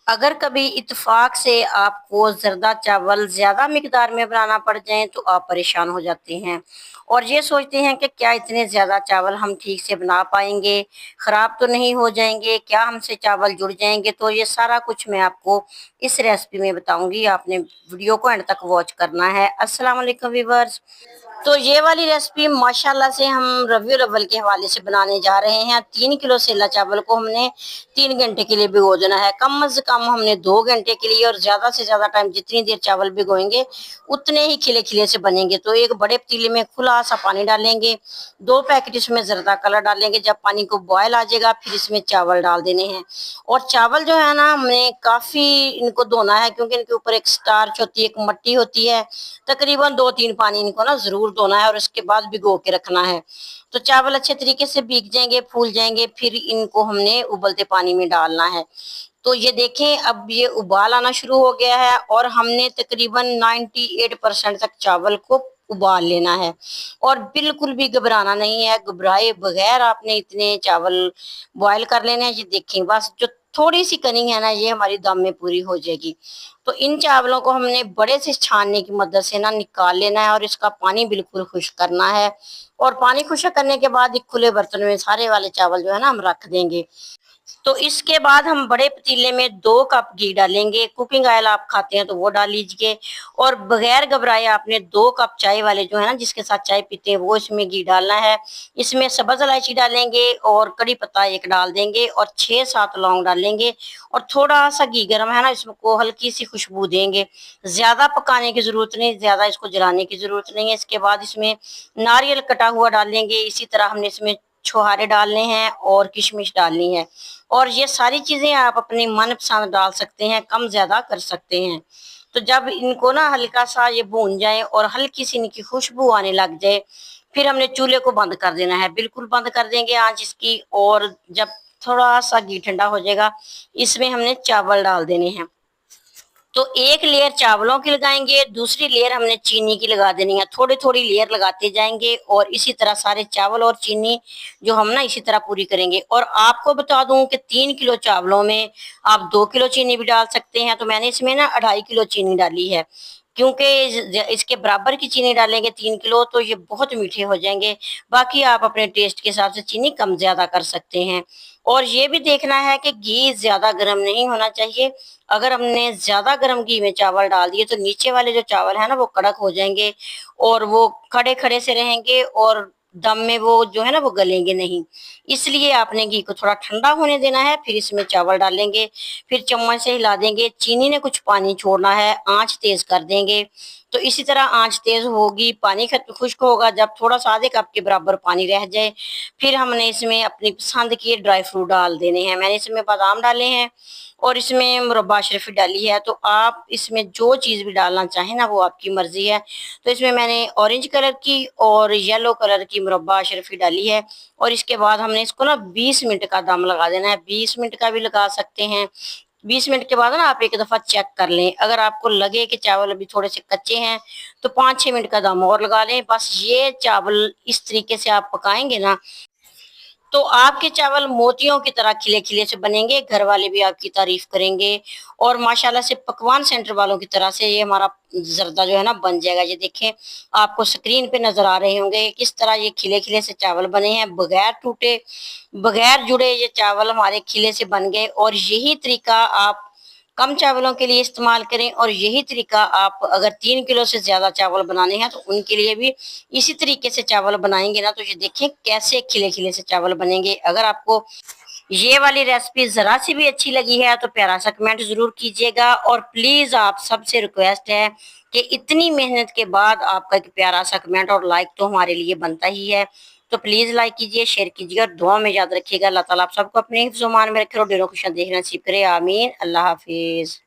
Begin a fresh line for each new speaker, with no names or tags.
अगर कभी इत्तेफाक से आपको ज़रदा चावल ज़्यादा मिकदार में बनाना पड़ जाएँ तो आप परेशान हो जाते हैं और ये सोचते हैं कि क्या इतने ज़्यादा चावल हम ठीक से बना पाएंगे, ख़राब तो नहीं हो जाएंगे, क्या हमसे चावल जुड़ जाएंगे। तो ये सारा कुछ मैं आपको इस रेसिपी में बताऊंगी। आपने वीडियो को एंड तक वॉच करना है। अस्सलाम वालेकुम व्यूअर्स। तो ये वाली रेसिपी माशाल्लाह से हम रबीउल अव्वल के हवाले से बनाने जा रहे हैं। 3 किलो सेला चावल को हमने 3 घंटे के लिए भिगो देना है। कम से कम हमने 2 घंटे के लिए, और ज्यादा से ज्यादा टाइम जितनी देर चावल भिगोएंगे उतने ही खिले खिले से बनेंगे। तो एक बड़े पतीले में खुला सा पानी डालेंगे, 2 पैकेट इसमें जरदा कलर डालेंगे। जब पानी को बॉयल आ जाएगा फिर इसमें चावल डाल देने हैं। और चावल जो है ना, हमने काफी इनको धोना है क्योंकि इनके ऊपर एक स्टार्च होती है, एक मिट्टी होती है। तकरीबन 2-3 पानी इनको ना जरूर धोना है और उसके बाद भिगो के रखना है। तो चावल अच्छे तरीके से भीग जाएंगे, फूल जाएंगे, फिर इनको हमने उबलते पानी में डालना है। तो ये देखें, अब ये उबाल आना शुरू हो गया है और हमने तकरीबन 98% तक चावल को उबाल लेना है और बिल्कुल भी घबराना नहीं है। घबराए बगैर आपने इतने चावल बॉयल कर लेने हैं। ये देखें, बस जो थोड़ी सी कनी है ना, ये हमारी दम में पूरी हो जाएगी। तो इन चावलों को हमने बड़े से छानने की मदद से ना निकाल लेना है और इसका पानी बिल्कुल खुश्क करना है। और पानी खुश्क करने के बाद एक खुले बर्तन में सारे वाले चावल जो है ना हम रख देंगे। तो इसके बाद हम बड़े पतीले में 2 कप घी डालेंगे। कुकिंग ऑयल आप खाते हैं तो वो डाल लीजिए। और बगैर घबराए आपने 2 कप चाय वाले जो है ना, जिसके साथ चाय पीते हैं, वो इसमें घी डालना है। इसमें सब्ज इलायची डालेंगे और कड़ी पत्ता एक डाल देंगे और 6-7 लौंग डालेंगे। और थोड़ा सा घी गर्म है ना, इसको हल्की सी खुशबू देंगे। ज्यादा पकाने की जरूरत नहीं, ज्यादा इसको जलाने की जरूरत नहीं है। इसके बाद इसमें नारियल कटा हुआ डालेंगे। इसी तरह हमने इसमें छुहारे डालने हैं और किशमिश डालनी है। और ये सारी चीजें आप अपनी मनपसंद डाल सकते हैं, कम ज्यादा कर सकते हैं। तो जब इनको ना हल्का सा ये भून जाए और हल्की सी इनकी खुशबू आने लग जाए, फिर हमने चूल्हे को बंद कर देना है। बिल्कुल बंद कर देंगे आंच इसकी। और जब थोड़ा सा घी ठंडा हो जाएगा, इसमें हमने चावल डाल देने हैं। तो एक लेयर चावलों की लगाएंगे, दूसरी लेयर हमने चीनी की लगा देनी है। थोड़ी थोड़ी लेयर लगाते जाएंगे और इसी तरह सारे चावल और चीनी जो हम ना इसी तरह पूरी करेंगे। और आपको बता दूं कि 3 किलो चावलों में आप 2 किलो चीनी भी डाल सकते हैं। तो मैंने इसमें ना 2.5 किलो चीनी डाली है, क्योंकि इसके बराबर की चीनी डालेंगे 3 किलो तो ये बहुत मीठे हो जाएंगे। बाकी आप अपने टेस्ट के हिसाब से चीनी कम ज्यादा कर सकते हैं। और ये भी देखना है कि घी ज्यादा गर्म नहीं होना चाहिए। अगर हमने ज्यादा गर्म घी में चावल डाल दिए तो नीचे वाले जो चावल है ना वो कड़क हो जाएंगे और वो खड़े खड़े से रहेंगे और दम में वो जो है ना वो गलेंगे नहीं। इसलिए आपने घी को थोड़ा ठंडा होने देना है, फिर इसमें चावल डालेंगे, फिर चम्मच से हिला देंगे। चीनी ने कुछ पानी छोड़ना है, आंच तेज कर देंगे। तो इसी तरह आंच तेज होगी, पानी खुश्क होगा। जब थोड़ा सा आधे कप के बराबर पानी रह जाए, फिर हमने इसमें अपनी पसंद के ड्राई फ्रूट डाल देने हैं। मैंने इसमें बादाम डाले हैं और इसमें मुरब्बा शरीफी डाली है। तो आप इसमें जो चीज़ भी डालना चाहें ना वो आपकी मर्जी है। तो इसमें मैंने ऑरेंज कलर की और येलो कलर की मुरब्बा शरीफी डाली है। और इसके बाद हमने इसको ना 20 मिनट का दम लगा देना है। 20 मिनट का भी लगा सकते हैं। 20 मिनट के बाद ना आप एक दफा चेक कर लें। अगर आपको लगे कि चावल अभी थोड़े से कच्चे हैं तो 5-6 मिनट का दम और लगा लें। बस ये चावल इस तरीके से आप पकाएंगे ना तो आपके चावल मोतियों की तरह खिले खिले से बनेंगे। घर वाले भी आपकी तारीफ करेंगे और माशाल्लाह से पकवान सेंटर वालों की तरह से ये हमारा जर्दा जो है ना बन जाएगा। ये देखें, आपको स्क्रीन पे नजर आ रहे होंगे किस तरह ये खिले खिले से चावल बने हैं, बगैर टूटे बगैर जुड़े ये चावल हमारे खिले से बन गए। और यही तरीका आप कम चावलों के लिए इस्तेमाल करें और यही तरीका आप अगर 3 किलो से ज्यादा चावल बनाने हैं तो उनके लिए भी इसी तरीके से चावल बनाएंगे ना। तो ये देखें कैसे खिले खिले से चावल बनेंगे। अगर आपको ये वाली रेसिपी जरा सी भी अच्छी लगी है तो प्यारा सा कमेंट जरूर कीजिएगा। और प्लीज आप सबसे रिक्वेस्ट है कि इतनी मेहनत के बाद आपका एक प्यारा सा कमेंट और लाइक तो हमारे लिए बनता ही है। तो प्लीज लाइक कीजिए, शेयर कीजिए और दुआ में याद रखिएगा। अल्लाह ताला आप सबको अपने हिफ्ज़-ओ-मान में रखे और ढेरों खुशियां देखना नसीब करे। आमीन। अल्लाह हाफिज।